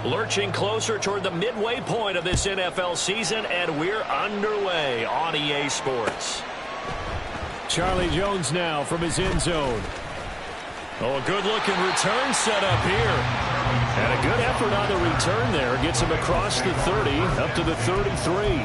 Lurching closer toward the midway point of this NFL season, and we're underway on EA Sports. Charlie Jones now from his end zone. Oh, a good-looking return set up here. And a good effort on the return there. Gets him across the 30, up to the 33.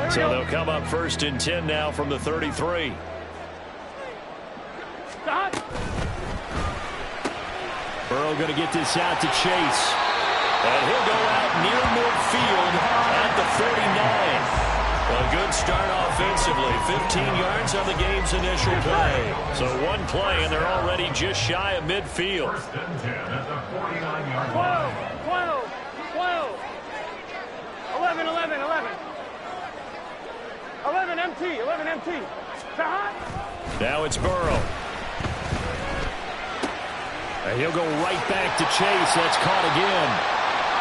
So they'll come up 1st and 10 now from the 33. Burrow going to get this out to Chase. And he'll go out near midfield at the 49. A good start offensively. 15 yards on the game's initial play. So one play, and they're already just shy of midfield. 1st and 10 at the 49-yard line. 12. 11. 11 MT. Now it's Burrow. And he'll go right back to Chase. That's caught again.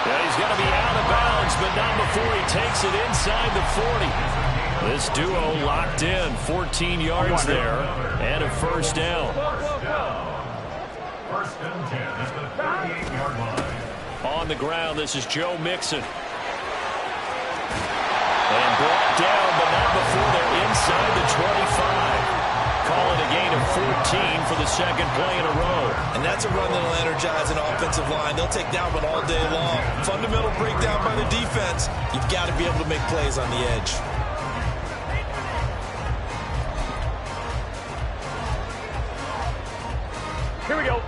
Yeah, he's going to be out of bounds, but not before he takes it inside the 40. This duo locked in. 14 yards there and a 1st down. 1st and 10 at the 38-yard line. On the ground, this is Joe Mixon. And brought down, but not before they're inside the 25. Call it a gain of 14 for the 2nd play in a row. And that's a run that'll energize an offensive line. They'll take that one all day long. Fundamental breakdown by the defense. You've got to be able to make plays on the edge. Here we go.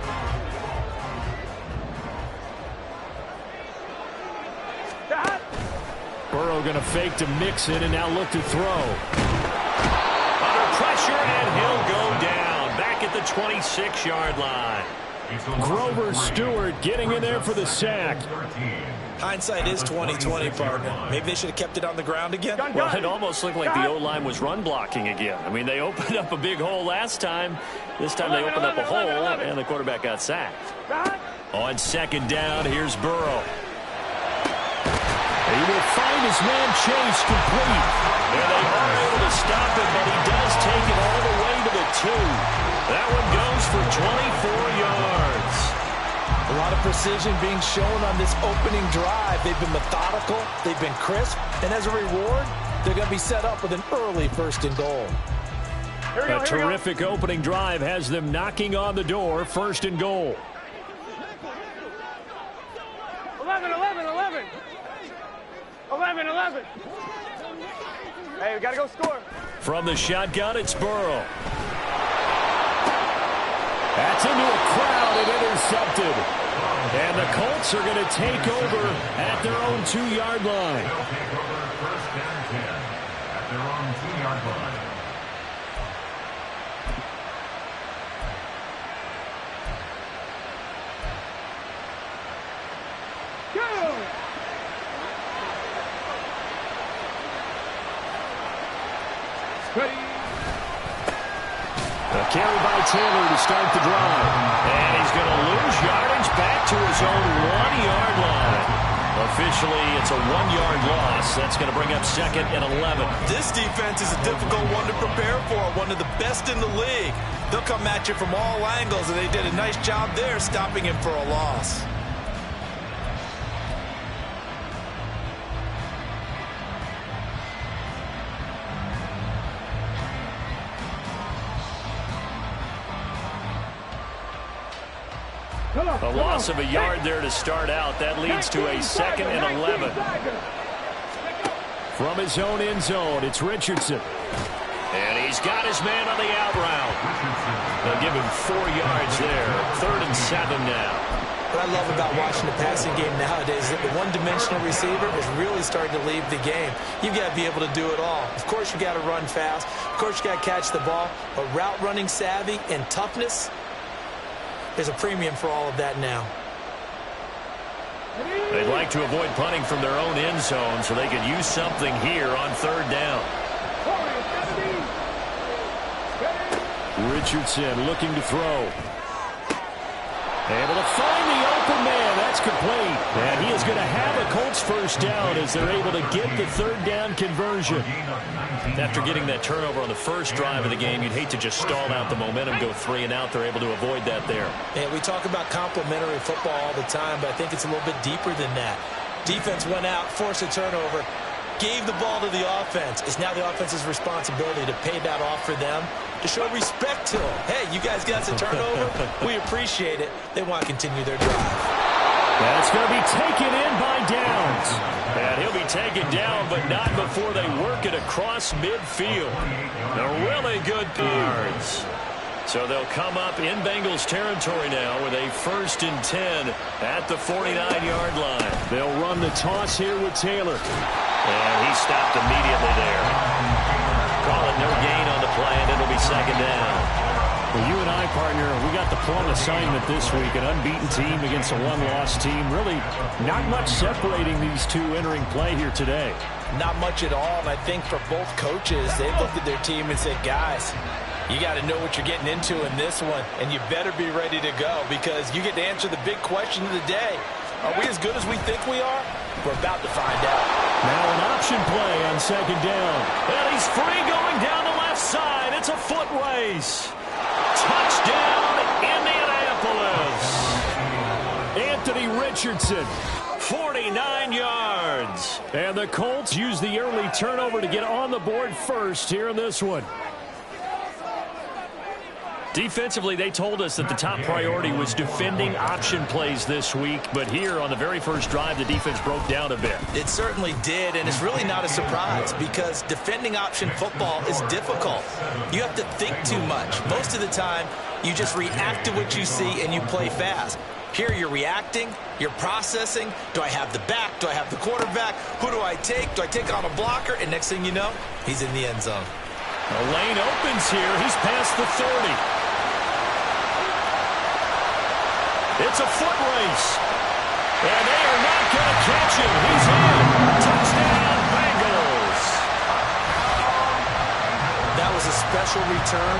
Burrow going to fake to Mixon and now look to throw. Under pressure, and he'll go down. Back at the 26-yard line. Grover Stewart getting in there for the sack. Hindsight is 20/20, partner. Maybe they should have kept it on the ground again. Well, it almost looked like the O-line was run blocking again. I mean, they opened up a big hole last time. This time they opened up a hole, and the quarterback got sacked. On 2nd down, here's Burrow. He will find his man Chase complete. And they are able to stop it, but he does take it all the way to the 2. That one goes for 24 yards. A lot of precision being shown on this opening drive. They've been methodical, they've been crisp, and as a reward, they're going to be set up with an early 1st and goal. A terrific opening drive has them knocking on the door. 1st and goal. 11. Hey, we got to go score. From the shotgun, it's Burrow. That's into a crowd and intercepted. And the Colts are going to take over at their own 2-yard line. They'll take over 1st and 10 at their own 2-yard line. A carry by Taylor to start the drive. And he's going to lose yardage back to his own 1-yard line. Officially, it's a 1-yard loss. That's going to bring up 2nd and 11. This defense is a difficult one to prepare for, one of the best in the league. They'll come at you from all angles, and they did a nice job there stopping him for a loss. A loss of a yard there to start out. That leads to a 2nd and 11. From his own end zone, it's Richardson. And he's got his man on the out route. They'll give him 4 yards there. 3rd and 7 now. What I love about watching the passing game nowadays is that the one-dimensional receiver is really starting to leave the game. You've got to be able to do it all. Of course, you got to run fast. Of course, you got to catch the ball. But route running savvy and toughness, there's a premium for all of that now. They'd like to avoid punting from their own end zone so they could use something here on 3rd down. Richardson looking to throw. Able to find the open man. That's That's complete. And he is going to have a Colts first down as they're able to get the third down conversion. After getting that turnover on the first drive of the game, you'd hate to just stall out the momentum, go 3 and out. They're able to avoid that there. And we talk about complementary football all the time, but I think it's a little bit deeper than that. Defense went out, forced a turnover, gave the ball to the offense. It's now the offense's responsibility to pay that off for them, to show respect to them. Hey, you guys got a turnover? We appreciate it. They want to continue their drive. That's going to be taken in by Downs. And he'll be taken down, but not before they work it across midfield. A really good yards. So they'll come up in Bengals territory now with a 1st and 10 at the 49-yard line. They'll run the toss here with Taylor. And he stopped immediately there. Calling no gain on the play, and it'll be 2nd down. Well, you and I, partner, we got the plum assignment this week. An unbeaten team against a one-loss team. Really not much separating these two entering play here today. Not much at all, and I think for both coaches, they looked at their team and said, guys, you got to know what you're getting into in this one, and you better be ready to go because you get to answer the big question of the day. Are we as good as we think we are? We're about to find out. Now an option play on 2nd down. And he's free going down the left side. It's a foot race. Touchdown, Indianapolis. Anthony Richardson. 49 yards. And the Colts use the early turnover to get on the board first here in this one. Defensively, they told us that the top priority was defending option plays this week. But here on the very first drive, the defense broke down a bit. It certainly did, and it's really not a surprise because defending option football is difficult. You have to think too much. Most of the time, you just react to what you see and you play fast. Here you're reacting, you're processing. Do I have the back? Do I have the quarterback? Who do I take? Do I take on a blocker? And next thing you know, he's in the end zone. The lane opens here. He's past the 30. It's a foot race. And they are not going to catch him. He's in. Touchdown, Bengals. That was a special return,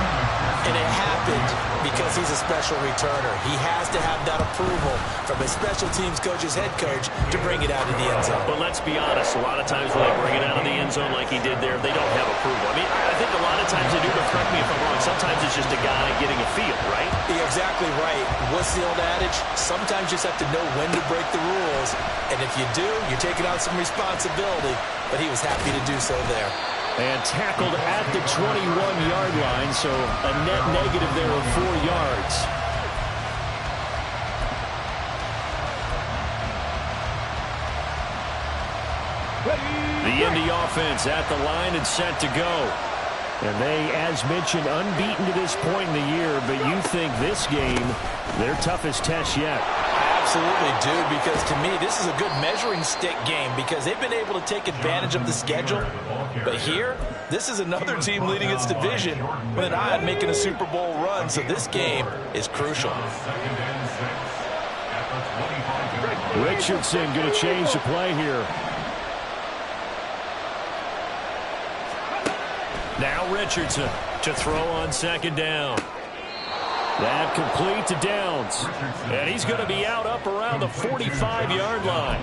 and it happened because he's a special returner. He has to have that approval from his special teams coach's head coach to bring it out of the end zone. But let's be honest, a lot of times when they bring it out of the end zone like he did there, they don't have approval. I mean, I think a lot of times they do, but correct me if I'm wrong, sometimes it's just a guy getting a feel, right? You're exactly right. What's the old adage? Sometimes you just have to know when to break the rules, and if you do, you're taking on some responsibility, but he was happy to do so there. And tackled at the 21-yard line, so a net negative there of 4 yards. The Indy offense at the line and set to go. And they, as mentioned, unbeaten to this point in the year, but you think this game, their toughest test yet. Absolutely do, because to me, this is a good measuring stick game because they've been able to take advantage of the schedule. But here, this is another team leading its division with an eye on making a Super Bowl run, so this game is crucial. Richardson going to change the play here. Now Richardson to throw on 2nd down. That complete to Downs. And he's going to be out up around the 45-yard line.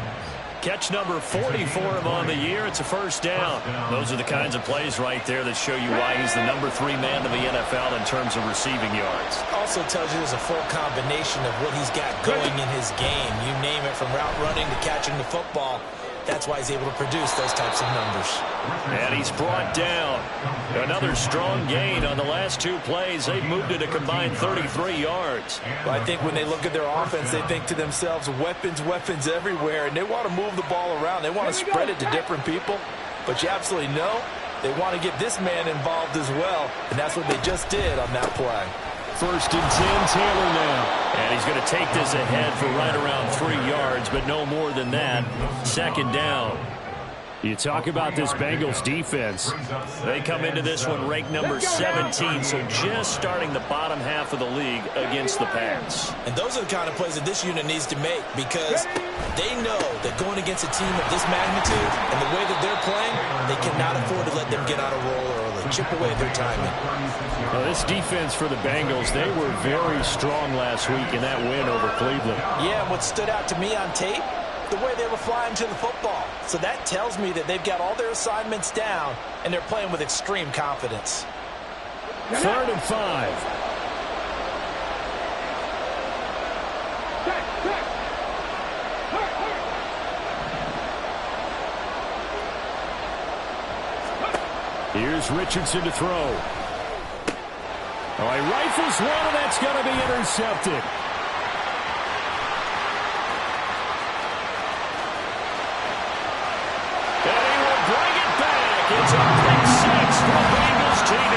Catch number 40 for him on the year. It's a 1st down. Those are the kinds of plays right there that show you why he's the number 3 man in the NFL in terms of receiving yards. Also tells you there's a full combination of what he's got going in his game. You name it, from route running to catching the football. That's why he's able to produce those types of numbers. And he's brought down. Another strong gain on the last 2 plays. They've moved it a combined 33 yards. Well, I think when they look at their offense, they think to themselves, weapons, weapons everywhere, and they want to move the ball around. They want to spread it to different people. But you absolutely know they want to get this man involved as well, and that's what they just did on that play. 1st and 10, Taylor now. And he's going to take this ahead for right around 3 yards, but no more than that. 2nd down. You talk about this Bengals defense. They come into this one ranked number 17, so just starting the bottom half of the league against the pass. And those are the kind of plays that this unit needs to make, because they know that going against a team of this magnitude and the way that they're playing, they cannot afford to let them get on a roll early, chip away at their timing. Well, this defense for the Bengals, they were very strong last week in that win over Cleveland. Yeah, and what stood out to me on tape, the way they were flying to the football. So that tells me that they've got all their assignments down, and they're playing with extreme confidence. 3rd and 5. Here's Richardson to throw. Oh, he rifles one, and that's going to be intercepted. It's a pick six for Bengals TD.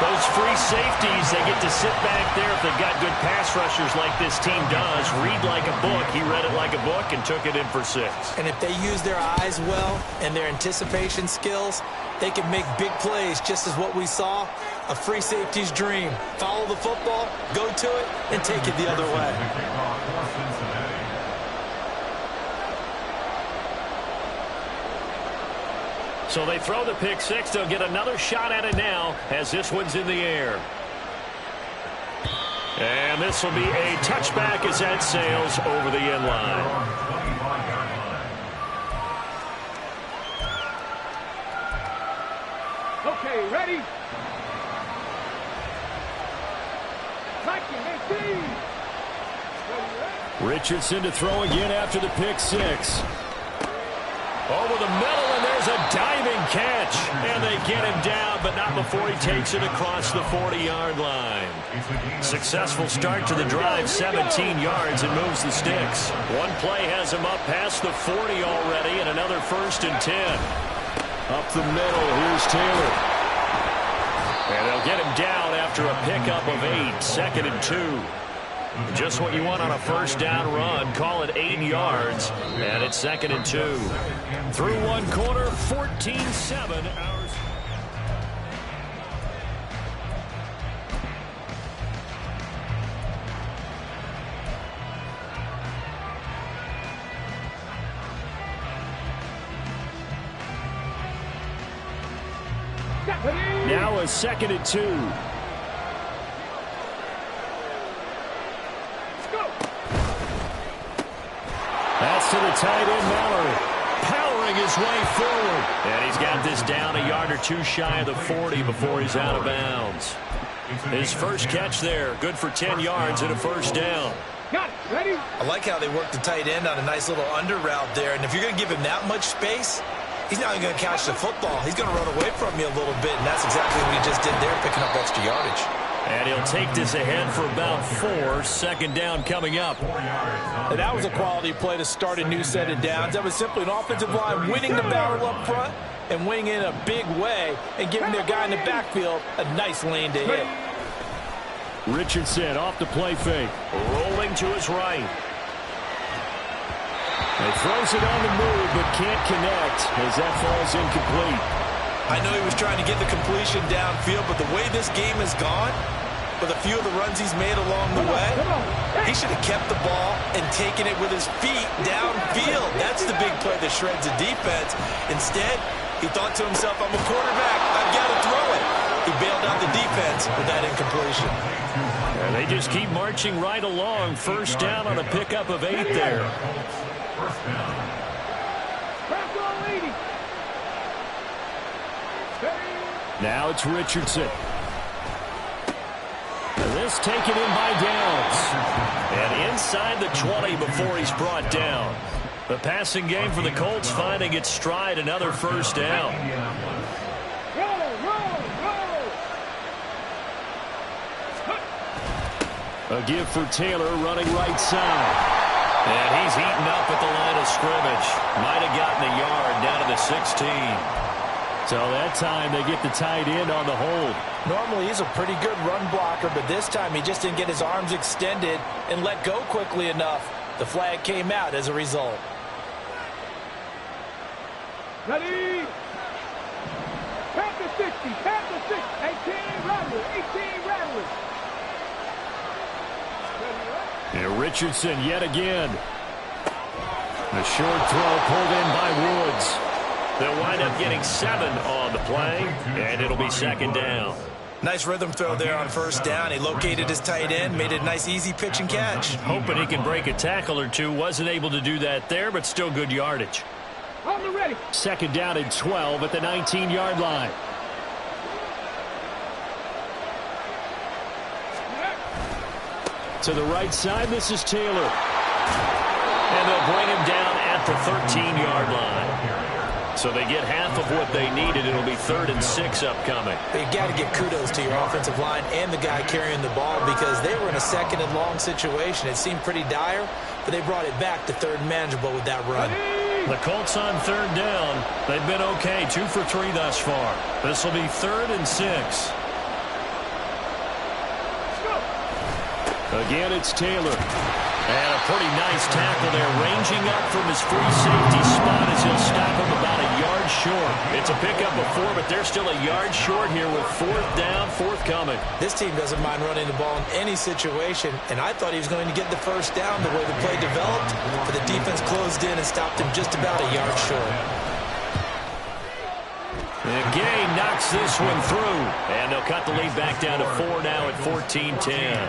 Those free safeties, they get to sit back there if they've got good pass rushers like this team does. Read like a book. He read it like a book and took it in for 6. And if they use their eyes well and their anticipation skills, they can make big plays, just as what we saw, a free safety's dream. Follow the football, go to it, and take it the other way. So they throw the pick six. They'll get another shot at it now as this one's in the air. And this will be a touchback as that sails over the end line. Okay, ready? Richardson to throw again after the pick six. Over the middle, and there's a diving catch. And they get him down, but not before he takes it across the 40-yard line. Successful start to the drive, 17 yards, and moves the sticks. One play has him up past the 40 already, and another 1st and 10. Up the middle, here's Taylor. And they'll get him down after a pickup of 8, 2nd and 2. Just what you want on a first down run. Call it 8 yards, and it's 2nd and 2. Through one quarter, 14-7. Now a 2nd and 2. That's to the tight end, Mallory. Powering his way forward. And he's got this down a yard or two shy of the 40 before he's out of bounds. His first catch there, good for 10 yards and a first down. Got it. Ready? I like how they work the tight end on a nice little under route there. And if you're going to give him that much space, he's not even going to catch the football. He's going to run away from you a little bit, and that's exactly what he just did there, picking up extra yardage. And he'll take this ahead for about 4. 2nd down coming up. And that was a quality play to start a new set of downs. That was simply an offensive line winning the battle up front and winning in a big way and giving their guy in the backfield a nice lane to hit. Richardson off the play fake. Rolling to his right. He throws it on the move but can't connect as that falls incomplete. I know he was trying to get the completion downfield, but the way this game has gone, with a few of the runs he's made along the way, he should have kept the ball and taken it with his feet downfield. That's the big play that shreds the defense. Instead, he thought to himself, I'm a quarterback, I've got to throw it. He bailed out the defense with that incompletion. And they just keep marching right along. First down on a pickup of 8 there. Now it's Richardson. And this taken in by Downs. And inside the 20 before he's brought down. The passing game for the Colts finding its stride, another first down. A give for Taylor running right side. And he's eaten up at the line of scrimmage. Might have gotten a yard down to the 16. So that time they get the tight end on the hold. Normally he's a pretty good run blocker, but this time he just didn't get his arms extended and let go quickly enough. The flag came out as a result. Ready? Tap the 60, tap the 6, 18 rattlers, 18 rattlers. And Richardson yet again. The short throw pulled in by Woods. They'll wind up getting 7 on the play, and it'll be second down. Nice rhythm throw there on first down. He located his tight end, made it a nice easy pitch and catch. Hoping he can break a tackle or two. Wasn't able to do that there, but still good yardage. On the ready. Second down and 12 at the 19-yard line. To the right side, this is Taylor. And they'll bring him down at the 13-yard line. So they get half of what they needed. It'll be 3rd and 6 upcoming. You've got to give kudos to your offensive line and the guy carrying the ball because they were in a 2nd and long situation. It seemed pretty dire, but they brought it back to 3rd and manageable with that run. The Colts on 3rd down. They've been okay, 2 for 3 thus far. This will be 3rd and 6. Again, it's Taylor. And a pretty nice tackle there, ranging up from his free safety spot as he'll stop him about a yard short. It's a pickup of 4, but they're still a yard short here with 4th down, forthcoming. This team doesn't mind running the ball in any situation, and I thought he was going to get the first down the way the play developed, but the defense closed in and stopped him just about a yard short. And Gay knocks this one through, and they'll cut the lead back down to 4 now at 14-10.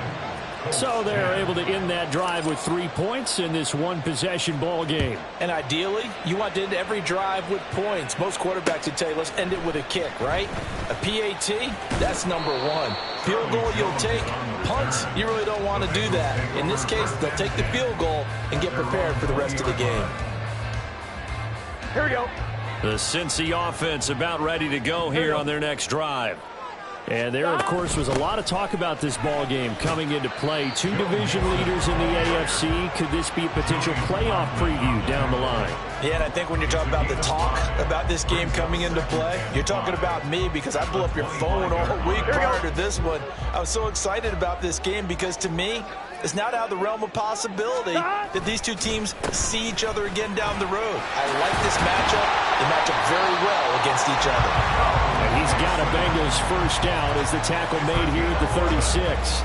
So they're able to end that drive with 3 points in this one-possession ball game. And ideally, you want to end every drive with points. Most quarterbacks would tell you, let's end it with a kick, right? A PAT, that's number 1. Field goal you'll take. Punts, you really don't want to do that. In this case, they'll take the field goal and get prepared for the rest of the game. Here we go. The Cincy offense about ready to go here on their next drive. And there, of course, was a lot of talk about this ball game coming into play. 2 division leaders in the AFC. Could this be a potential playoff preview down the line? Yeah, and I think when you're talking about the talk about this game coming into play, you're talking about me because I blew up your phone all week prior to this one. I was so excited about this game because, to me, it's not out of the realm of possibility that these two teams see each other again down the road. I like this matchup. They match up very well against each other. And he's got a Bengals first down as the tackle made here at the 36.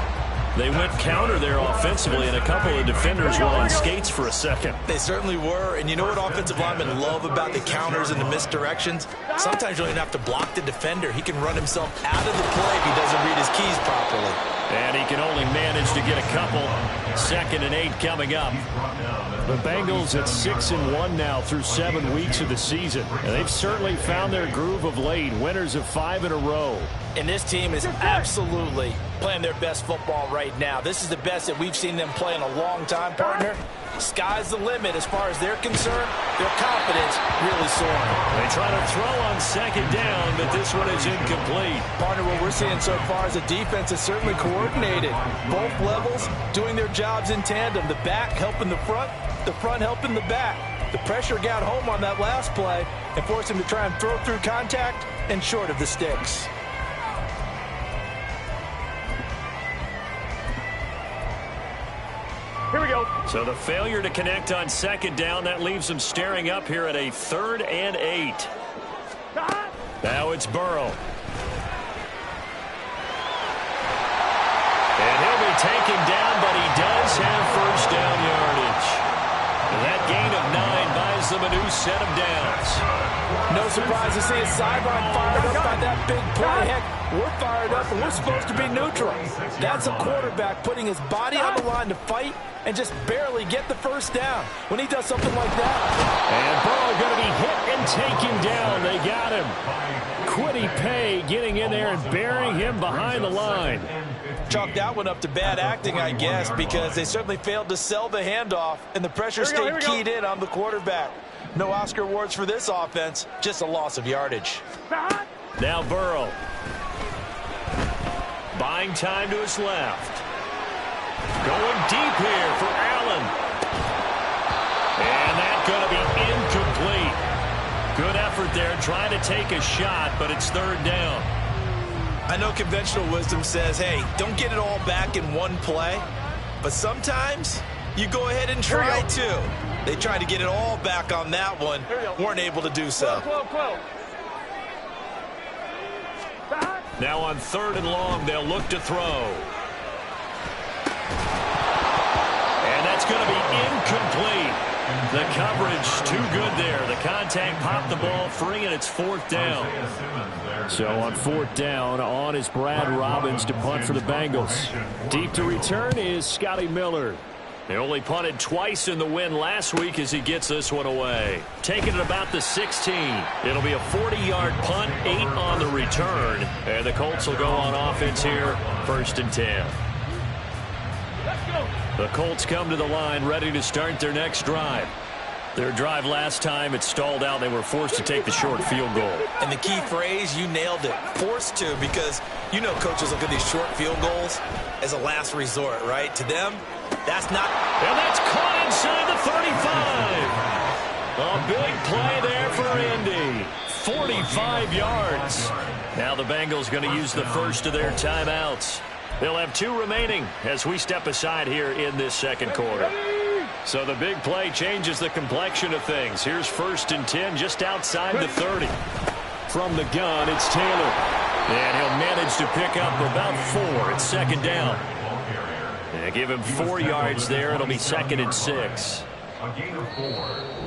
They went counter there offensively, and a couple of defenders were on skates for a second. They certainly were, and you know what offensive linemen love about the counters and the misdirections? Sometimes you don't even have to block the defender. He can run himself out of the play if he doesn't read his keys properly. And he can only manage to get a couple. 2nd and 8 coming up. The Bengals at 6-1 now through 7 weeks of the season. And they've certainly found their groove of late. Winners of 5 in a row. And this team is absolutely playing their best football right now. This is the best that we've seen them play in a long time, partner. Sky's the limit as far as they're concerned. Their confidence really soaring. They try to throw on 2nd down, but this one is incomplete. Partner, what we're seeing so far is the defense is certainly coordinated. Both levels doing their jobs in tandem. The back helping the front helping the back. The pressure got home on that last play and forced him to try and throw through contact and short of the sticks. Here we go. So the failure to connect on 2nd down, that leaves them staring up here at a 3rd and 8. Now it's Burrow. And he'll be taken down, but he does have first down yardage. That gain of 9 buys them a new set of downs. No surprise to see his sideline fired up by that big play. Heck, we're fired up and we're supposed to be neutral. That's a quarterback putting his body on the line to fight and just barely get the first down. When he does something like that. And Burrow going to be hit and taken down. They got him. Quiddy Pay getting in there and burying him behind the line. Chalk that one up to bad acting, I guess, because they certainly failed to sell the handoff, and the pressure stayed keyed in on the quarterback. No Oscar awards for this offense, just a loss of yardage. Now Burrow. Buying time to his left. Going deep here for Allen. And that's going to be incomplete. Good effort there, trying to take a shot, but it's 3rd down. I know conventional wisdom says, hey, don't get it all back in one play. But sometimes you go ahead and try to. They tried to get it all back on that one. Weren't able to do so. Now on 3rd and long, they'll look to throw. And that's going to be incomplete. The coverage too good there. The contact popped the ball free, and it's 4th down. So on 4th down, on is Brad Robbins to punt for the Bengals. Deep to return is Scotty Miller. They only punted twice in the win last week as he gets this one away. Taking it about the 16. It'll be a 40-yard punt, 8 on the return. And the Colts will go on offense here, 1st and 10. The Colts come to the line ready to start their next drive. Their drive last time, it stalled out. They were forced to take the short field goal. And the key phrase, you nailed it, forced to, because you know coaches look at these short field goals as a last resort, right? To them, that's not. And that's caught inside the 35. A big play there for Indy. 45 yards. Now the Bengals going to use the first of their timeouts. They'll have 2 remaining as we step aside here in this second quarter. So the big play changes the complexion of things. Here's 1st and 10 just outside the 30. From the gun, it's Taylor. And he'll manage to pick up about 4. It's 2nd down. And give him 4 yards there. It'll be 2nd and 6.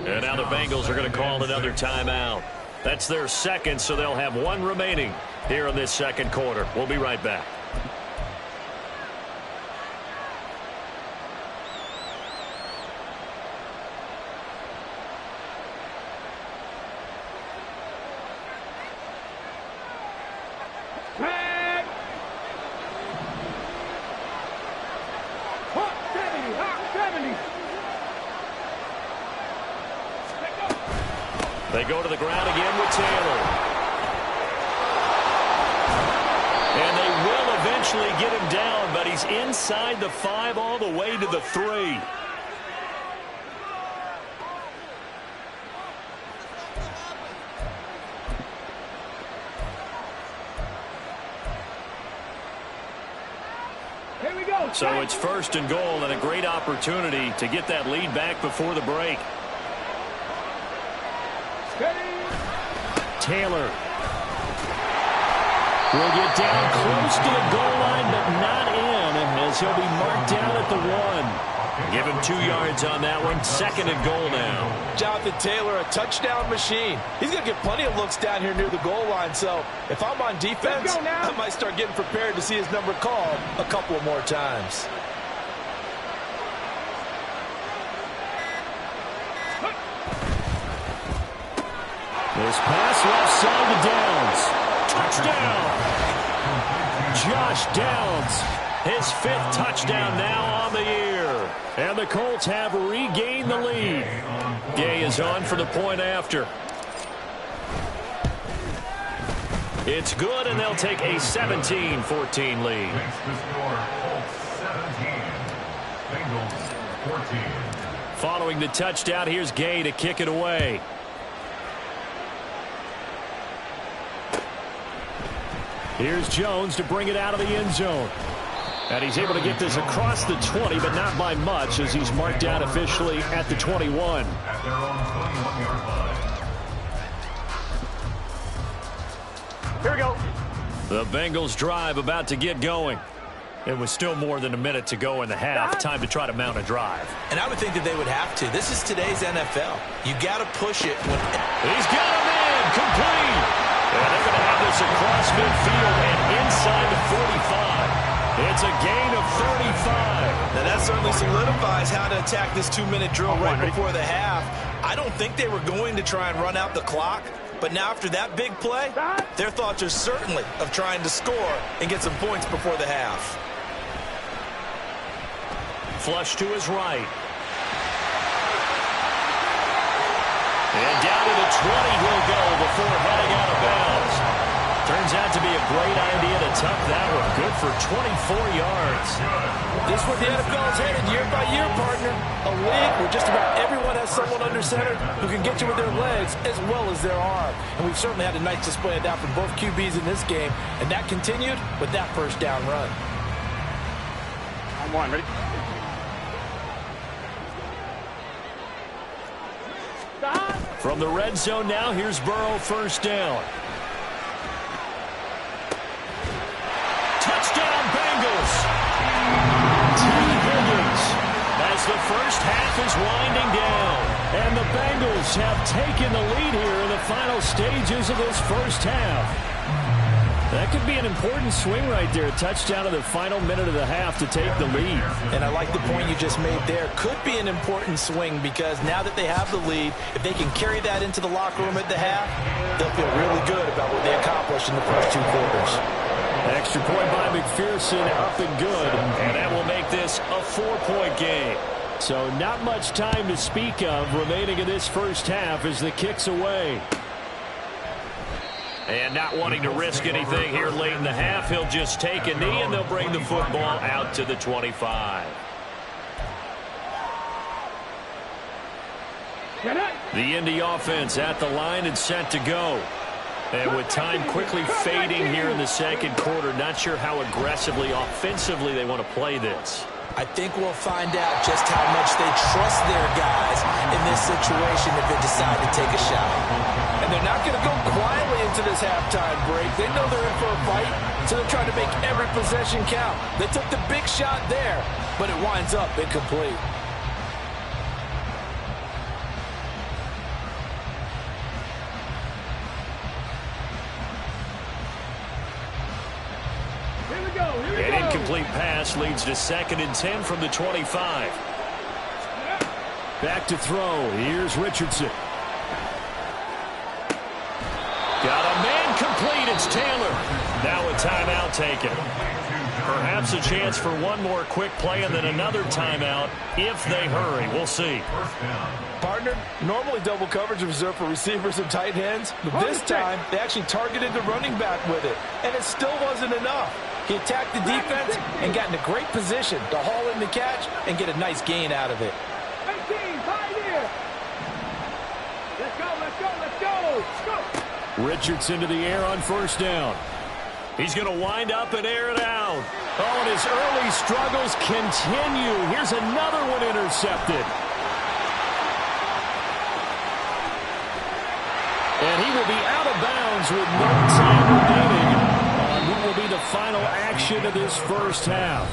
And now the Bengals are going to call another timeout. That's their 2nd, so they'll have 1 remaining here in this second quarter. We'll be right back. They go to the ground again with Taylor. And they will eventually get him down, but he's inside the 5 all the way to the 3. Here we go. So it's 1st and goal and a great opportunity to get that lead back before the break. Taylor will get down close to the goal line, but not in, as he'll be marked down at the 1. Give him 2 yards on that one. 2nd and goal now. Jonathan Taylor, a touchdown machine. He's going to get plenty of looks down here near the goal line, so if I'm on defense, I might start getting prepared to see his number called a couple of more times. This pass left side to Downs. Touchdown! Josh Downs, his 5th touchdown now on the year. And the Colts have regained the lead. Gay is on for the point after. It's good, and they'll take a 17-14 lead. Makes the score Colts 17, Bengals 14. Following the touchdown, here's Gay to kick it away. Here's Jones to bring it out of the end zone. And he's able to get this across the 20, but not by much, as he's marked down officially at the 21. At their own 21-yard line. Here we go. The Bengals drive about to get going. It was still more than a minute to go in the half. Time to try to mount a drive. And I would think that they would have to. This is today's NFL. You got to push it. He's got a man complete. And they're going to have this across midfield and inside the 45. It's a gain of 35. Now that certainly solidifies how to attack this 2-minute drill right before the half. I don't think they were going to try and run out the clock. But now after that big play, their thoughts are certainly of trying to score and get some points before the half. Flush to his right. And down to the 20 he'll go before heading out of bounds. Turns out to be a great idea to tuck that one. Good for 24 yards. This is where the NFL is headed year by year, partner. A league where just about everyone has someone under center who can get you with their legs as well as their arm. And we've certainly had a nice display of that from both QBs in this game. And that continued with that 1st down run. I'm one. Ready? From the red zone now, here's Burrow, first down. Touchdown, Bengals! T. Higgins as the first half is winding down. And the Bengals have taken the lead here in the final stages of this first half. That could be an important swing right there. A touchdown in the final minute of the half to take the lead. And I like the point you just made there. Could be an important swing because now that they have the lead, if they can carry that into the locker room at the half, they'll feel really good about what they accomplished in the first 2 quarters. Extra point by McPherson, up and good. And that will make this a 4-point game. So not much time to speak of remaining in this first half as the kick's away. And not wanting to risk anything here late in the half, he'll just take a knee, and they'll bring the football out to the 25. The Indy offense at the line and set to go. And with time quickly fading here in the second quarter, not sure how aggressively, offensively they want to play this. I think we'll find out just how much they trust their guys in this situation if they decide to take a shot. And they're not going to go quietly into this halftime break. They know they're in for a fight, so they're trying to make every possession count. They took the big shot there, but it winds up incomplete. An incomplete pass leads to 2nd and 10 from the 25. Back to throw. Here's Richardson. Got a man complete. It's Taylor. Now a timeout taken. Perhaps a chance for one more quick play and then another timeout if they hurry. We'll see. Partner, normally double coverage is reserved for receivers and tight ends, but this time they actually targeted the running back with it, and it still wasn't enough. He attacked the defense and got in a great position to haul in the catch and get a nice gain out of it. 18, pioneer. Let's go, let's go, let's go. Go. Richardson to the air on first down. He's going to wind up and air it out. Oh, and his early struggles continue. Here's another one intercepted. And he will be out of bounds with no time remaining on what will be the final action of this first half.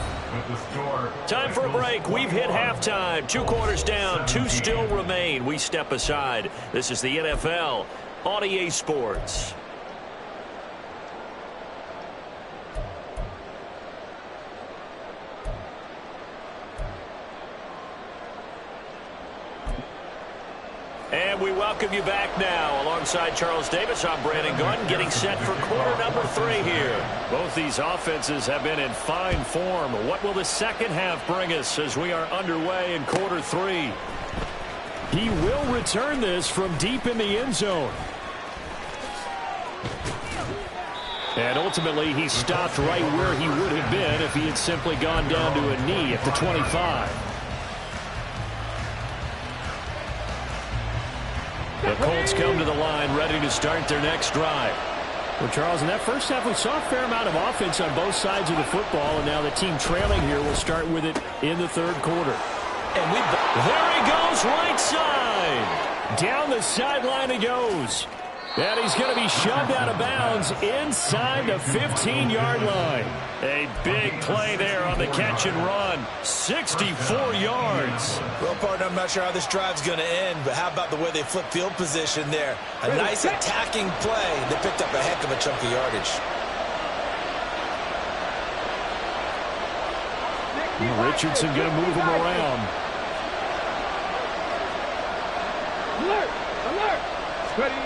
Time for a break. We've hit halftime. 2 quarters down, 2 still remain. We step aside. This is the NFL on EA Sports. And we welcome you back now. Alongside Charles Davis, I'm Brandon Gunn, getting set for quarter number 3 here. Both these offenses have been in fine form. What will the second half bring us as we are underway in quarter 3? He will return this from deep in the end zone. And ultimately, he stopped right where he would have been if he had simply gone down to a knee at the 25. The Colts come to the line, ready to start their next drive. Well, Charles, in that first half, we saw a fair amount of offense on both sides of the football, and now the team trailing here will start with it in the third quarter. And there he goes, right side. Down the sideline he goes. And he's going to be shoved out of bounds inside the 15-yard line. A big play there on the catch and run. 64 yards. Well, partner, I'm not sure how this drive's going to end, but how about the way they flip field position there? A nice attacking play. They picked up a heck of a chunk of yardage. Richardson going to move him around. Alert! Alert! Ready!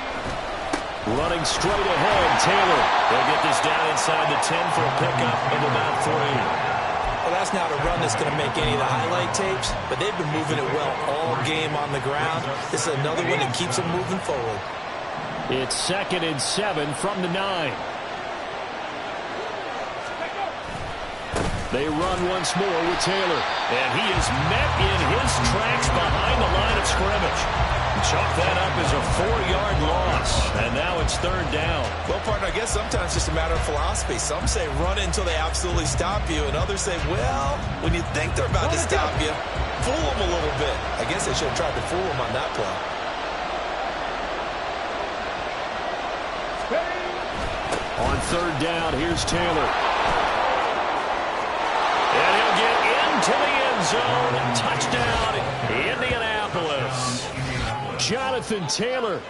Running straight ahead, Taylor. They'll get this down inside the 10 for a pickup of about 3. Well, that's not a run that's going to make any of the highlight tapes, but they've been moving it well all game on the ground. This is another one that keeps them moving forward. It's 2nd and 7 from the 9. They run once more with Taylor. And he is met in his tracks behind the line of scrimmage. Chalk that up as a 4-yard loss. And now it's 3rd down. Well, partner, I guess sometimes it's just a matter of philosophy. Some say run it until they absolutely stop you, and others say, well, when you think they're about to stop you, fool them a little bit. I guess they should have tried to fool them on that play. third down. Here's Taylor. And he'll get into the end zone. Touchdown, Indianapolis. Jonathan Taylor,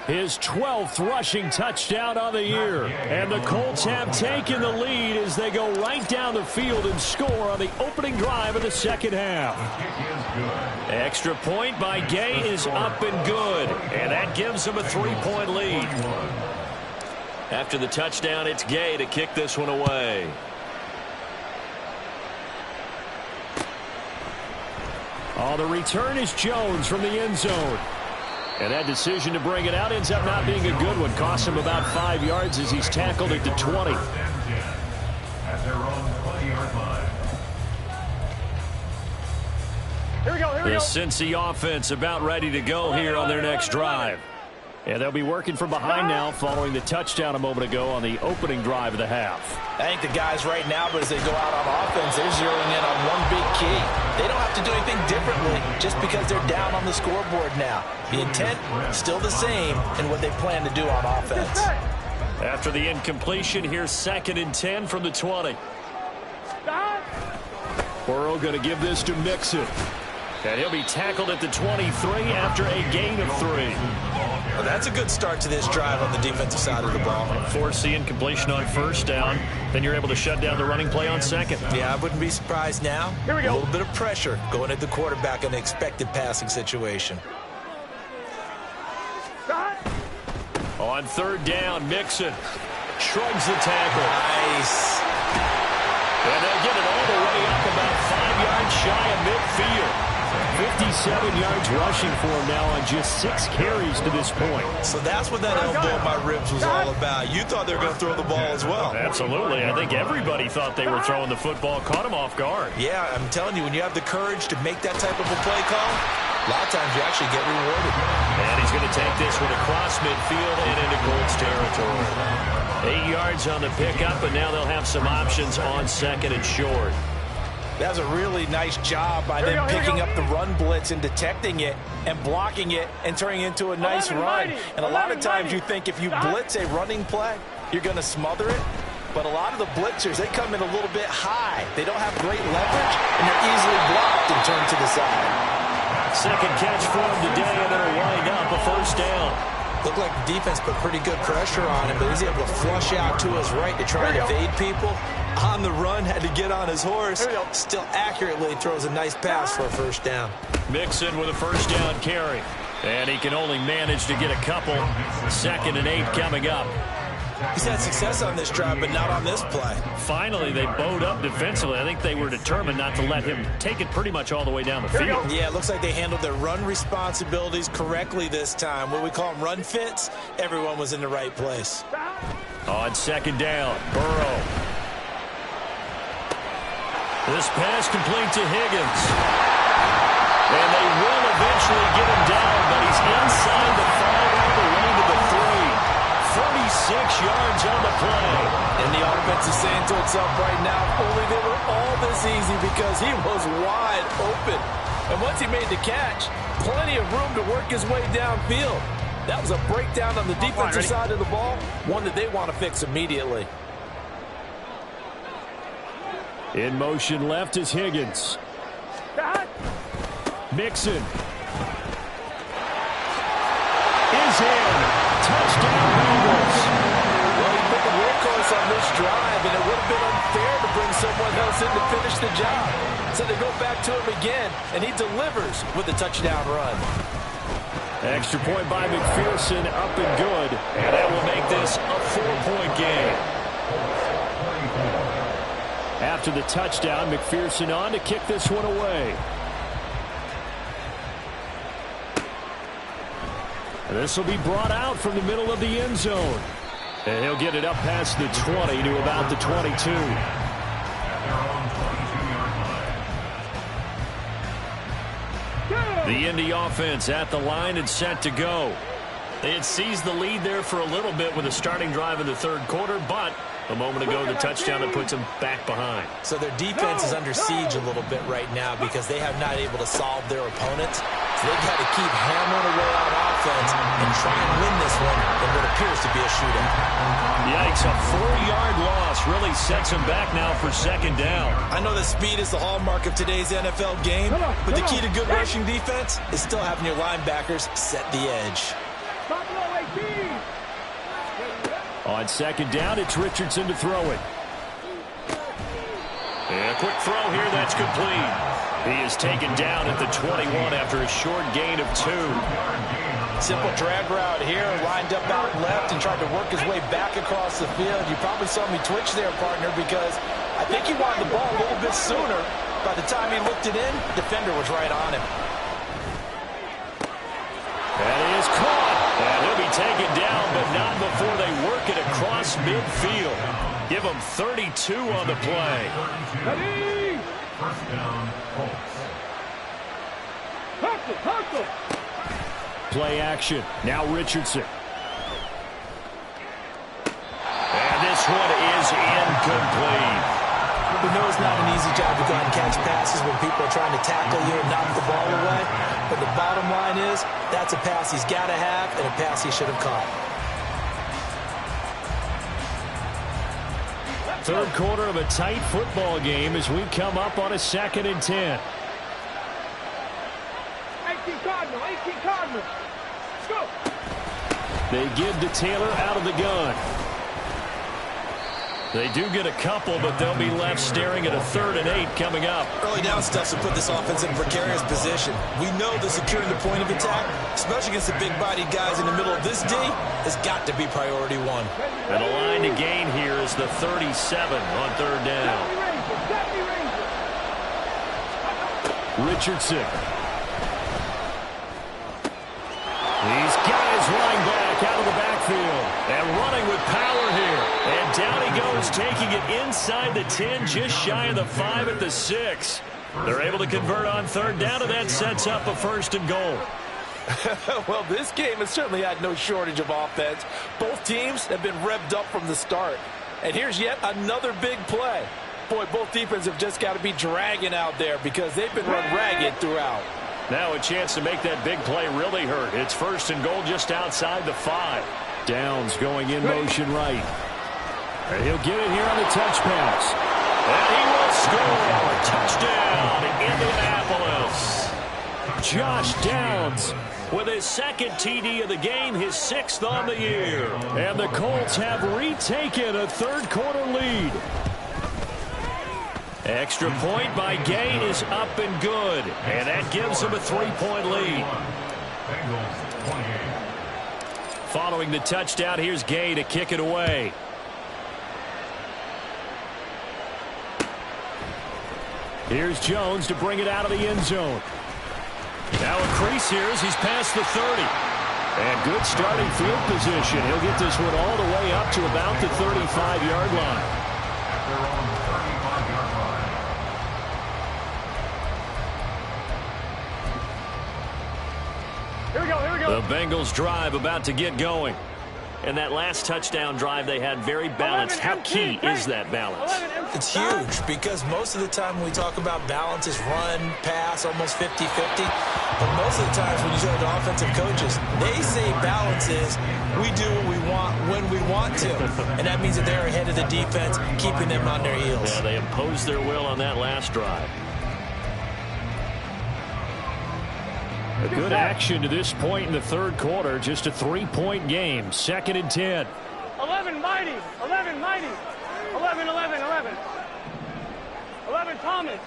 his 12th rushing touchdown on the year. And the Colts have taken the lead as they go right down the field and score on the opening drive of the second half. Extra point by Gay is up and good. And that gives them a 3-point lead. After the touchdown, it's Gay to kick this one away. Oh, the return is Jones from the end zone. And that decision to bring it out ends up not being a good one. Costs him about 5 yards as he's tackled at the 20. At their own 20-yard line. Here we go, here we The go. Cincy offense about ready to go here on their next drive. And they'll be working from behind now following the touchdown a moment ago on the opening drive of the half. I think the guys right now, but as they go out on offense, they're zeroing in on one big key. They don't have to do anything differently just because they're down on the scoreboard now. The intent still the same in what they plan to do on offense. After the incompletion, here's 2nd and 10 from the 20. Burrow going to give this to Mixon. And he'll be tackled at the 23 after a gain of 3. Well, that's a good start to this drive on the defensive side of the ball. Force the incompletion on first down. Then you're able to shut down the running play on second. Yeah, I wouldn't be surprised now. Here we go. A little bit of pressure going at the quarterback in an expected passing situation. On 3rd down, Mixon shrugs the tackle. Nice. And they'll get it all the way up about 5 yards shy of midfield. 57 yards rushing for him now on just 6 carries to this point. So that's what that elbow in my ribs was all about. You thought they were going to throw the ball as well. Absolutely. I think everybody thought they were throwing the football, caught him off guard. Yeah, I'm telling you, when you have the courage to make that type of a play call, a lot of times you actually get rewarded. And he's going to take this one across midfield and into Colts territory. 8 yards on the pickup, and now they'll have some options on 2nd and short. That was a really nice job by them picking up the run blitz and detecting it and blocking it and turning it into a nice run. And a lot of times you think if you blitz a running play, you're going to smother it. But a lot of the blitzers, they come in a little bit high. They don't have great leverage, and they're easily blocked and turned to the side. Second catch for him today, and it'll wind up a first down. Looked like the defense put pretty good pressure on him, but he's able to flush out to his right to try and evade people. On the run, had to get on his horse. Still accurately throws a nice pass for a first down. Mixon with a first down carry. And he can only manage to get a couple. 2nd and 8 coming up. He's had success on this drive, but not on this play. Finally, they bowed up defensively. I think they were determined not to let him take it pretty much all the way down the field. Yeah, it looks like they handled their run responsibilities correctly this time. What we call them run fits, everyone was in the right place. On 2nd down, Burrow. This pass complete to Higgins. And they will eventually get him down, but he's inside the 5 all the way to the 3. 46 yards on the play. And the offense is saying to itself right now, only they were all this easy because he was wide open. And once he made the catch, plenty of room to work his way downfield. That was a breakdown on the defensive side of the ball, one that they want to fix immediately. In motion left is Higgins. Mixon. Is in. Touchdown Bengals. Well, he put the workhorse on this drive, and it would have been unfair to bring someone else in to finish the job. So they go back to him again, and he delivers with a touchdown run. Extra point by McPherson, up and good. And that will make this a 4-point game. After the touchdown, McPherson on to kick this one away. And this will be brought out from the middle of the end zone. And he'll get it up past the 20 to about the 22. The Indy offense at the line and set to go. They had seized the lead there for a little bit with a starting drive in the 3rd quarter, but a moment ago the touchdown that puts them back behind. So their defense is under siege a little bit right now because they have not able to solve their opponents. So they've got to keep hammering away on offense and try and win this one in what appears to be a shootout. Yikes, a 4-yard loss really sets him back now for second down. I know that speed is the hallmark of today's NFL game, but the key to good rushing defense is still having your linebackers set the edge. On second down, it's Richardson to throw it. And a quick throw here, that's complete. He is taken down at the 21 after a short gain of 2. Simple drag route here, lined up out left and tried to work his way back across the field. You probably saw me twitch there, partner, because I think he wanted the ball a little bit sooner. By the time he looked it in, the defender was right on him. That is caught. And he'll be taken down, but not before they work it across midfield. Give him 32 on the play. First down, Colts. Hustle. Play action. Now Richardson. And this one is incomplete. We know it's not an easy job to go out and catch passes when people are trying to tackle you and knock the ball away. But the bottom line is, that's a pass he's got to have and a pass he should have caught. Third quarter of a tight football game as we come up on a 2nd and 10. 18 Cardinal. Let's go. They give to Taylor out of the gun. They do get a couple, but they'll be left staring at a 3rd and 8 coming up. Early down stuff to put this offense in a precarious position. We know that securing the point of attack, especially against the big-bodied guys in the middle of this D, has got to be priority 1. And a line to gain here is the 37 on 3rd down. Richardson. He's got his line back out of the backfield. And running with power here. And down he goes, taking it inside the 10, just shy of the 5 at the 6. They're able to convert on 3rd down, and that sets up a 1st and goal. Well, this game has certainly had no shortage of offense. Both teams have been revved up from the start. And here's yet another big play. Boy, both defenses have just got to be dragging out there because they've been run ragged throughout. Now a chance to make that big play really hurt. It's 1st and goal just outside the 5. Downs going in motion right. And he'll get it here on the touch pass. And he will score. Touchdown, Indianapolis. Josh Downs with his 2nd TD of the game, his 6th on the year. And the Colts have retaken a 3rd quarter lead. Extra point by Gay is up and good. And that gives him a 3-point lead. Following the touchdown, here's Gay to kick it away. Here's Jones to bring it out of the end zone. Now a crease here as he's past the 30. And good starting field position. He'll get this one all the way up to about the 35-yard line. They're on the 35-yard line. Here we go. The Bengals drive about to get going. And that last touchdown drive they had very balanced. How key is that balance? It's huge because most of the time when we talk about balance is run, pass, almost 50-50. But most of the times when you talk to offensive coaches, they say balance is we do what we want when we want to. And that means that they're ahead of the defense, keeping them on their heels. Yeah, they imposed their will on that last drive. A good action to this point in the 3rd quarter. Just a 3-point game. 2nd and 10. 11 mighty. 11 Thomas.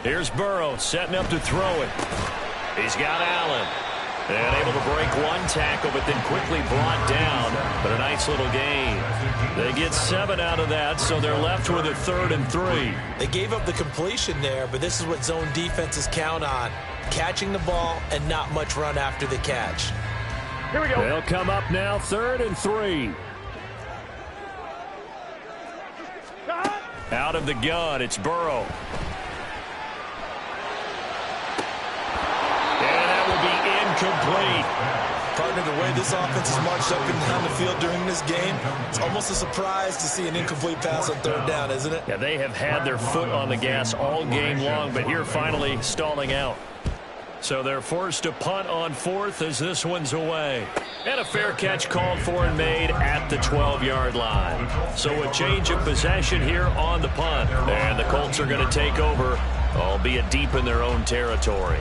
Here's Burrow setting up to throw it. He's got Allen. And able to break one tackle, but then quickly brought down. But a nice little gain. They get 7 out of that, so they're left with a 3rd and 3. They gave up the completion there, but this is what zone defenses count on. Catching the ball and not much run after the catch. Here we go. They'll come up now 3rd and 3. Out of the gun, it's Burrow. Incomplete. Partner, the way this offense has marched up and down the field during this game, it's almost a surprise to see an incomplete pass on 3rd down, isn't it? Yeah, they have had their foot on the gas all game long, but here finally stalling out. So they're forced to punt on 4th as this one's away. And a fair catch called for and made at the 12-yard line. So a change of possession here on the punt. And the Colts are going to take over, albeit deep in their own territory.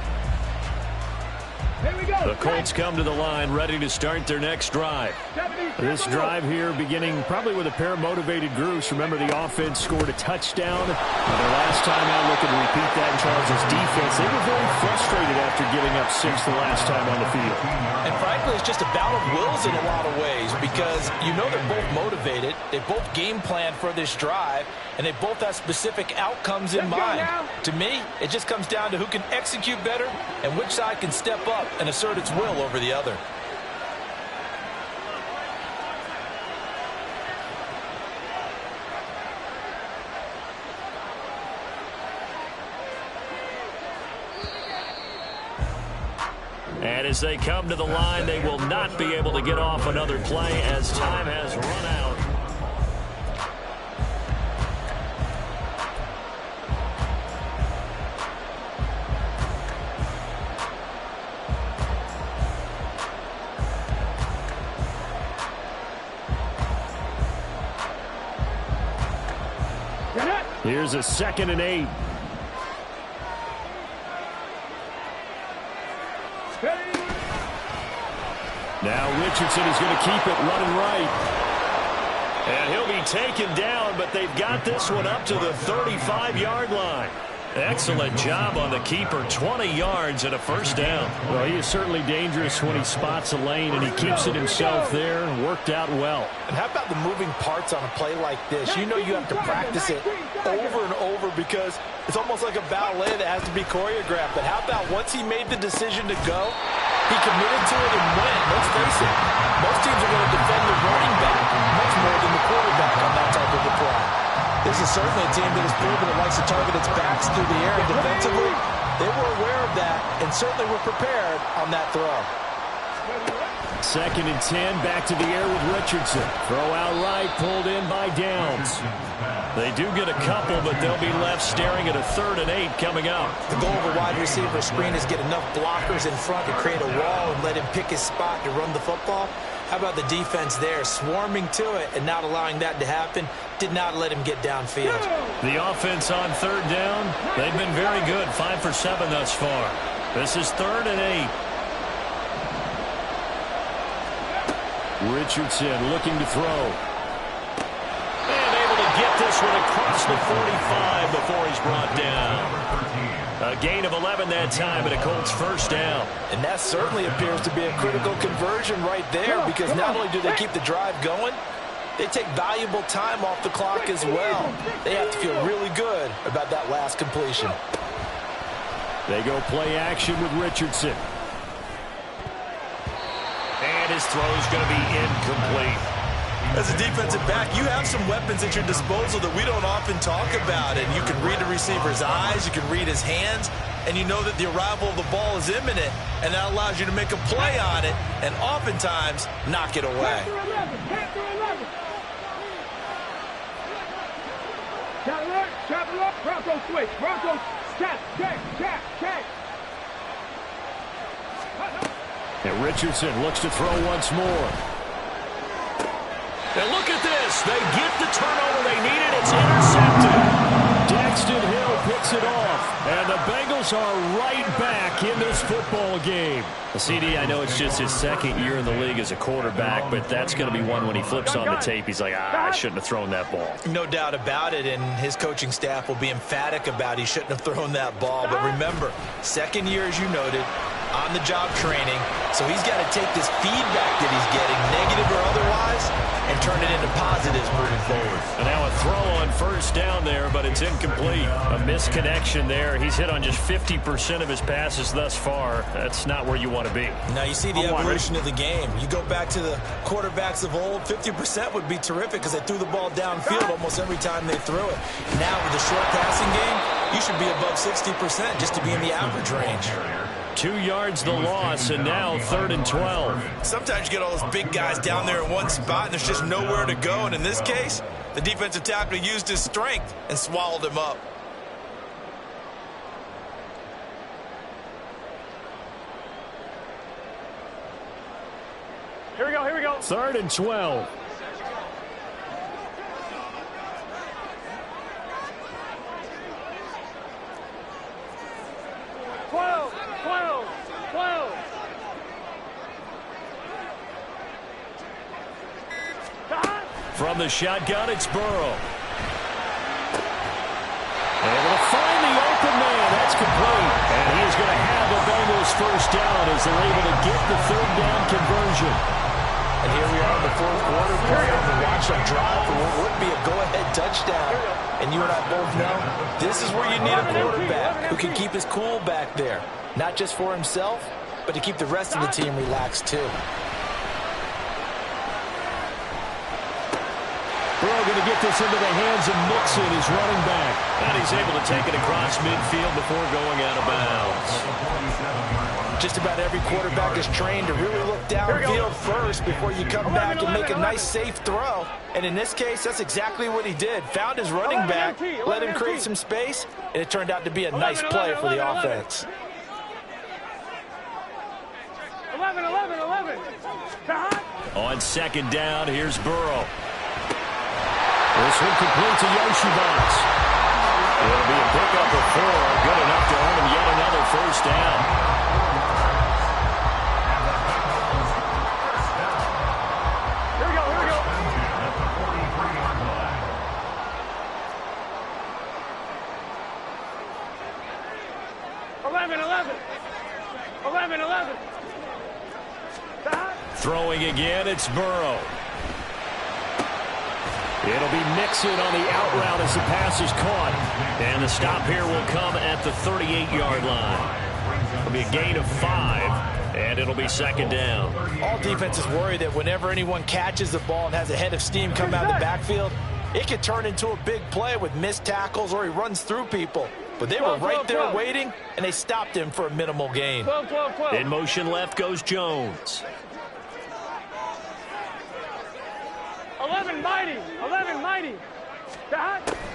The Colts come to the line ready to start their next drive. This drive here beginning probably with a pair of motivated groups. Remember, the offense scored a touchdown. Their last time out, looking to repeat that in Charles' defense. They were very frustrated after giving up 6 the last time on the field. And frankly, it's just a battle of wills in a lot of ways because you know they're both motivated. They both game plan for this drive, and they both have specific outcomes in mind. To me, it just comes down to who can execute better and which side can step up and assert its will over the other. And as they come to the line, they will not be able to get off another play as time has run out. Here's a 2nd and 8. Now Richardson is going to keep it running right. And he'll be taken down, but they've got this one up to the 35-yard line. Excellent job on the keeper. 20 yards and a first down. Well, he is certainly dangerous when he spots a lane, and he keeps it himself there. Worked out well. And how about the moving parts on a play like this? You know you have to practice it over and over because it's almost like a ballet that has to be choreographed. But how about once he made the decision to go, he committed to it and went. Let's face it, most teams are going to defend the running back much more than the quarterback on that type of a play. This is certainly a team that has proven it likes to target its backs through the air, and defensively, they were aware of that and certainly were prepared on that throw. 2nd and 10, back to the air with Richardson. Throw out right, pulled in by Downs. They do get a couple, but they'll be left staring at a 3rd and 8 coming up. The goal of a wide receiver screen is get enough blockers in front to create a wall and let him pick his spot to run the football. How about the defense there, swarming to it and not allowing that to happen? Did not let him get downfield. The offense on 3rd down, they've been very good, 5 for 7 thus far. This is 3rd and 8. Richardson looking to throw. And able to get this one across the 45 before he's brought down. A gain of 11 that time and a Colts first down. And that certainly appears to be a critical conversion right there because not only do they keep the drive going, they take valuable time off the clock as well. They have to feel really good about that last completion. They go play action with Richardson. And his throw is going to be incomplete. As a defensive back, you have some weapons at your disposal that we don't often talk about. And you can read the receiver's eyes, you can read his hands, and you know that the arrival of the ball is imminent, and that allows you to make a play on it and oftentimes knock it away. Chop it up, Bronco switch, Bronco, check. And Richardson looks to throw once more. And look at this. They get the turnover they needed. It's intercepted. Daxton Hill picks it off. And the Bengals are right back in this football game. CD, I know it's just his 2nd year in the league as a quarterback, but that's going to be one when he flips on the tape. He's like, I shouldn't have thrown that ball. No doubt about it, and his coaching staff will be emphatic about he shouldn't have thrown that ball. But remember, 2nd year, as you noted, on-the-job training, so he's got to take this feedback that he's getting, negative or otherwise, and turn it into positives moving forward. And now a throw on 1st down there, but it's incomplete. A misconnection there. He's hit on just 50% of his passes thus far. That's not where you want to be. Now you see the evolution of the game. You go back to the quarterbacks of old, 50% would be terrific because they threw the ball downfield almost every time they threw it. Now with the short passing game, you should be above 60% just to be in the average range. 2 yards the loss, and now 3rd and 12. Sometimes you get all those big guys down there in one spot, and there's just nowhere to go. And in this case, the defensive tackle used his strength and swallowed him up. Here we go, here we go. 3rd and 12. From the shotgun, it's Burrow. Able to find the open man. That's complete. And he is going to have the Bengals first down as they're able to get the 3rd down conversion. And here we are in the 4th quarter. We watch them drive for what would be a go-ahead touchdown. And you and I both know this is where you need a quarterback who can keep his cool back there. Not just for himself, but to keep the rest of the team relaxed too. Burrow going to get this into the hands of Mixon, his running back. And he's able to take it across midfield before going out of bounds. Just about every quarterback is trained to really look downfield first before you come back and make a nice, safe throw. And in this case, that's exactly what he did. Found his running back, let him create some space, and it turned out to be a nice play for the offense. 11. On 2nd down, here's Burrow. This one complete to Yoshibas. It'll be a pickup of 4. Good enough to earn him yet another first down. Here we go. 11. Throwing again, it's Burrow. It'll be Mixon on the out route as the pass is caught. And the stop here will come at the 38-yard line. It'll be a gain of 5, and it'll be 2nd down. All defenses worry that whenever anyone catches the ball and has a head of steam come out of the backfield, it could turn into a big play with missed tackles or he runs through people. But they were right there waiting, and they stopped him for a minimal gain. 12. In motion left goes Jones. 11 mighty.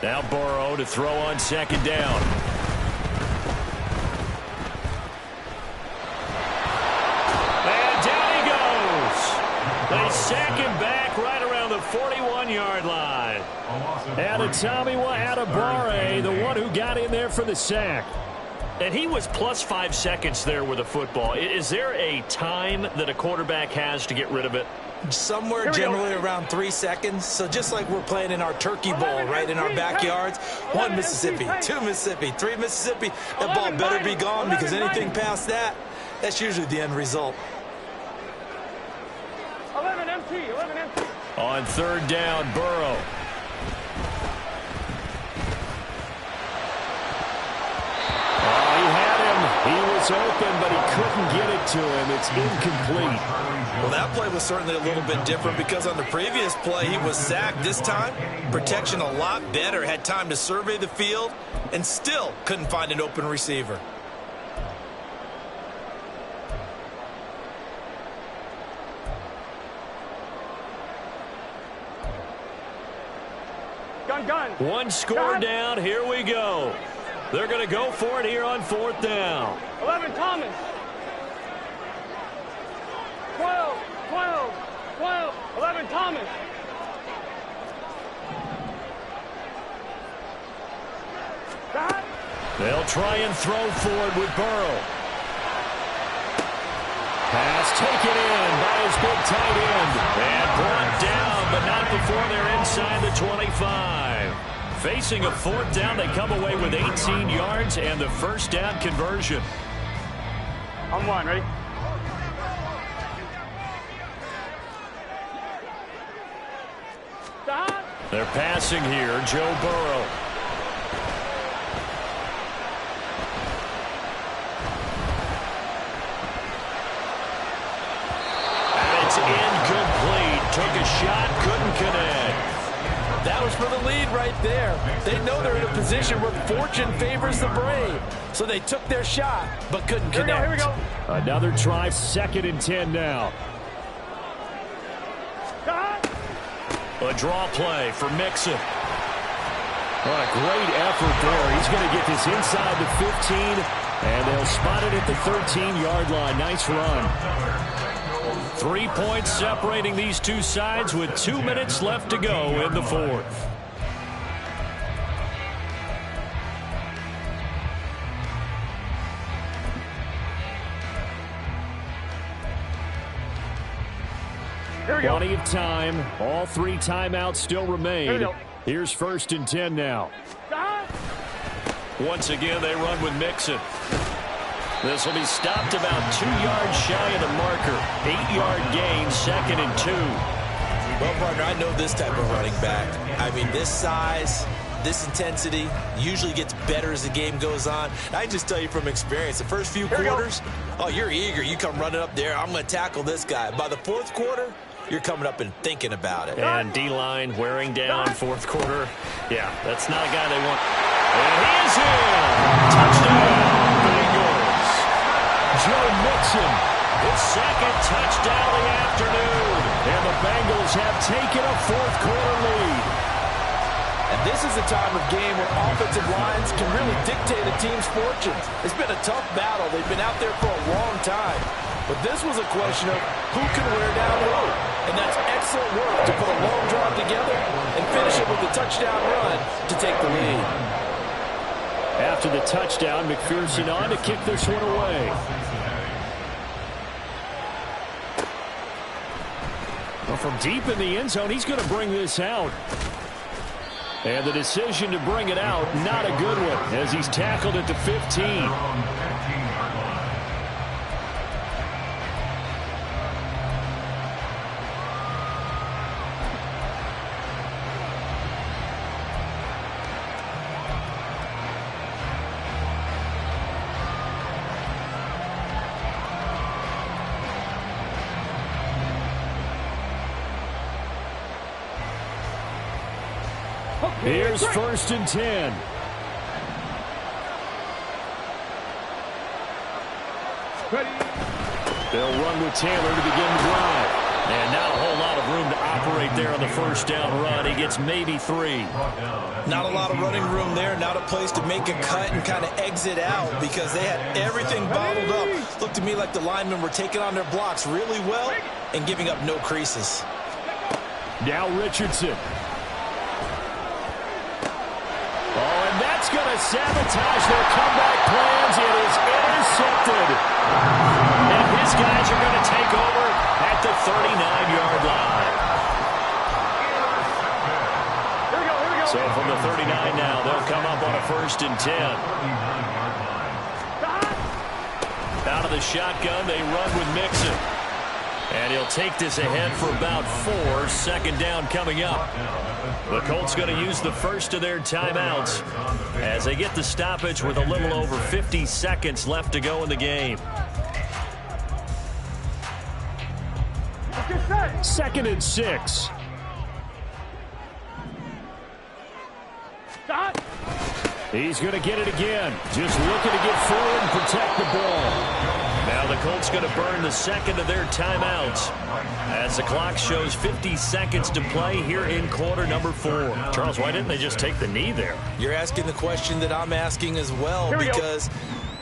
Now Burrow to throw on 2nd down. And down he goes. They sack him back right around the 41-yard line. Adetomiwa Adebawore, the one who got in there for the sack. And he was plus 5 seconds there with the football. Is there a time that a quarterback has to get rid of it? Somewhere generally around 3 seconds. So just like we're playing in our turkey bowl, right, in our backyards. 1 Mississippi, 2 Mississippi, 3 Mississippi. That ball better be gone because anything past that, that's usually the end result. 11 empty. On 3rd down, Burrow. He had him. He was open, but he couldn't get it to him. It's incomplete. Well, that play was certainly a little bit different because on the previous play, he was sacked. This time, protection a lot better. Had time to survey the field and still couldn't find an open receiver. Gun. One score down. Here we go. They're going to go for it here on 4th down. 11 Thomas. 12. 11 Thomas. They'll try and throw forward with Burrow. Pass taken in by his big tight end. And brought down, but not before they're inside the 25. Facing a 4th down, they come away with 18 yards and the first down conversion. On 1, ready? Stop. They're passing here, Joe Burrow. And it's incomplete. Took a shot, couldn't connect. That was for the lead right there. They know they're in a position where fortune favors the brave. So they took their shot, but couldn't connect. Here we go. Another try, 2nd and 10 now. A draw play for Mixon. What a great effort there. He's going to get this inside the 15 And they'll spot it at the 13-yard line. Nice run. 3 points separating these two sides with 2 minutes left to go in the fourth. Plenty of time. All 3 timeouts still remain. Here's 1st and 10 now. Once again, they run with Mixon. This will be stopped about 2 yards shy of the marker. 8-yard gain, 2nd and 2. Well, partner, I know this type of running back. I mean, this size, this intensity usually gets better as the game goes on. I just tell you from experience, the first few quarters, oh, you're eager. You come running up there. I'm going to tackle this guy. By the 4th quarter, you're coming up and thinking about it. And D-line wearing down 4th quarter. Yeah, that's not a guy they want. And he is in. Touchdown, Bengals. Joe Mixon, his 2nd touchdown of the afternoon. And the Bengals have taken a 4th quarter lead. And this is a time of game where offensive lines can really dictate a team's fortunes. It's been a tough battle. They've been out there for a long time. But this was a question of who can wear down who. And that's excellent work to put a long drive together and finish it with a touchdown run to take the lead. After the touchdown, McPherson on to kick this one away. Well, from deep in the end zone, he's going to bring this out. And the decision to bring it out, not a good one, as he's tackled at the 15. Here's 1st and 10. They'll run with Taylor to begin the drive. And not a whole lot of room to operate there on the 1st down run. He gets maybe 3. Not a lot of running room there. Not a place to make a cut and kind of exit out because they had everything bottled up. Looked to me like the linemen were taking on their blocks really well and giving up no creases. Now Richardson. Oh, and that's going to sabotage their comeback plans. It is intercepted. And his guys are going to take over at the 39-yard line. So from the 39 now, they'll come up on a 1st and 10. Out of the shotgun, they run with Mixon. And he'll take this ahead for about 4. 2nd down coming up. The Colts going to use the first of their timeouts as they get the stoppage with a little over 50 seconds left to go in the game. 2nd and 6. He's going to get it again. Just looking to get forward and protect the ball. Now the Colts going to burn the 2nd of their timeouts as the clock shows 50 seconds to play here in quarter number 4. Charles, why didn't they just take the knee there? You're asking the question that I'm asking as well because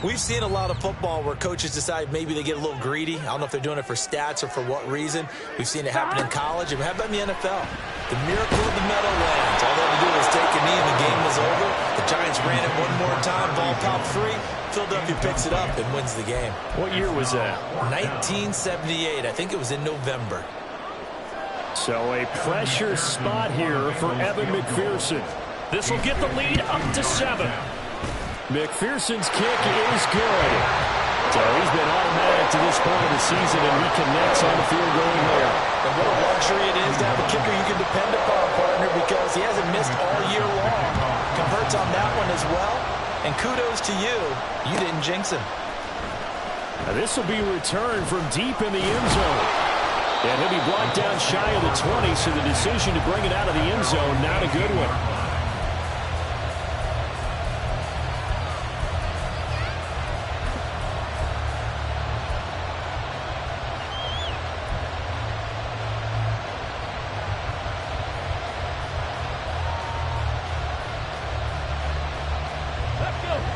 we've seen a lot of football where coaches decide maybe they get a little greedy. I don't know if they're doing it for stats or for what reason. We've seen it happen in college. And how about in the NFL? The miracle of the Meadowlands. All they had to do was take a knee and the game was over. The Giants ran it one more time. Ball popped free. Philadelphia picks it up and wins the game. What year was that? 1978. I think it was in November. So a pressure spot here for Evan McPherson. This will get the lead up to 7. McPherson's kick is good. So he's been automatic to this point of the season, and he connects on the field goal here. And what a luxury it is to have a kicker you can depend upon, partner, because he hasn't missed all year long. Converts on that one as well. And kudos to you. You didn't jinx him. Now this will be returned from deep in the end zone. And he'll be brought down shy of the 20, so the decision to bring it out of the end zone, not a good one.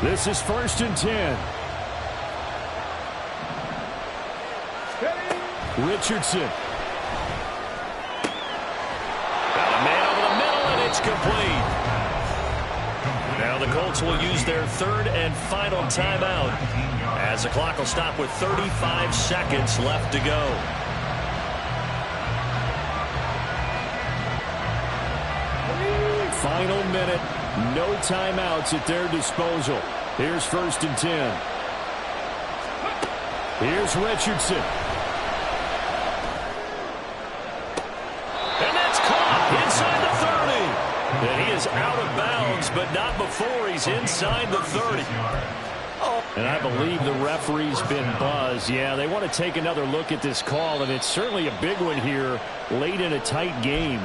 This is 1st and 10. Richardson. Got a man over the middle, and it's complete. Now the Colts will use their third and final timeout as the clock will stop with 35 seconds left to go. Final minute, no timeouts at their disposal. Here's 1st and 10. Here's Richardson. And that's caught inside the 30. And he is out of bounds, but not before he's inside the 30. And I believe the referee's been buzzed. Yeah, they want to take another look at this call, and it's certainly a big one here late in a tight game.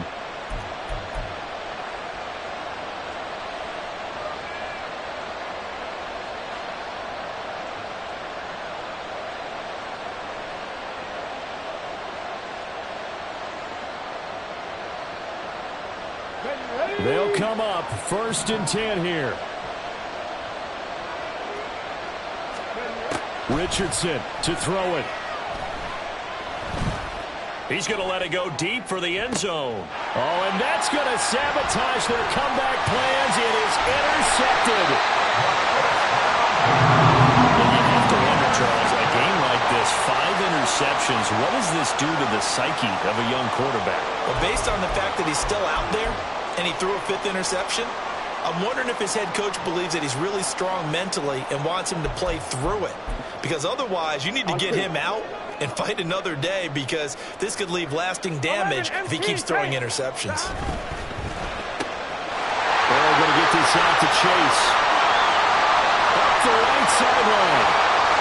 They'll come up 1st and 10 here. Richardson to throw it. He's going to let it go deep for the end zone. Oh, and that's going to sabotage their comeback plans. It is intercepted. And you have to wonder, Charles, a game like this, 5 interceptions, what does this do to the psyche of a young quarterback? Well, based on the fact that he's still out there and he threw a 5th interception, I'm wondering if his head coach believes that he's really strong mentally and wants him to play through it. Because otherwise, you need to get him out and fight another day, because this could leave lasting damage if he keeps throwing interceptions. They're going to get this out to Chase. Up the right sideline.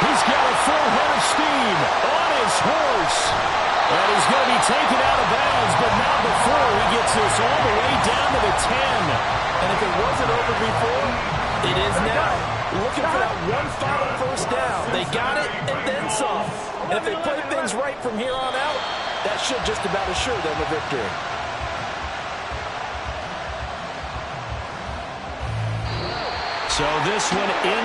He's got a full head of steam on his horse. And he's going to be taken out of bounds, but not before he gets this all the way down to the 10. And if it wasn't over before, it is now. Looking for that one final 1st down. They got it and then some. And if they play things right from here on out, that should just about assure them a victory. So this one in.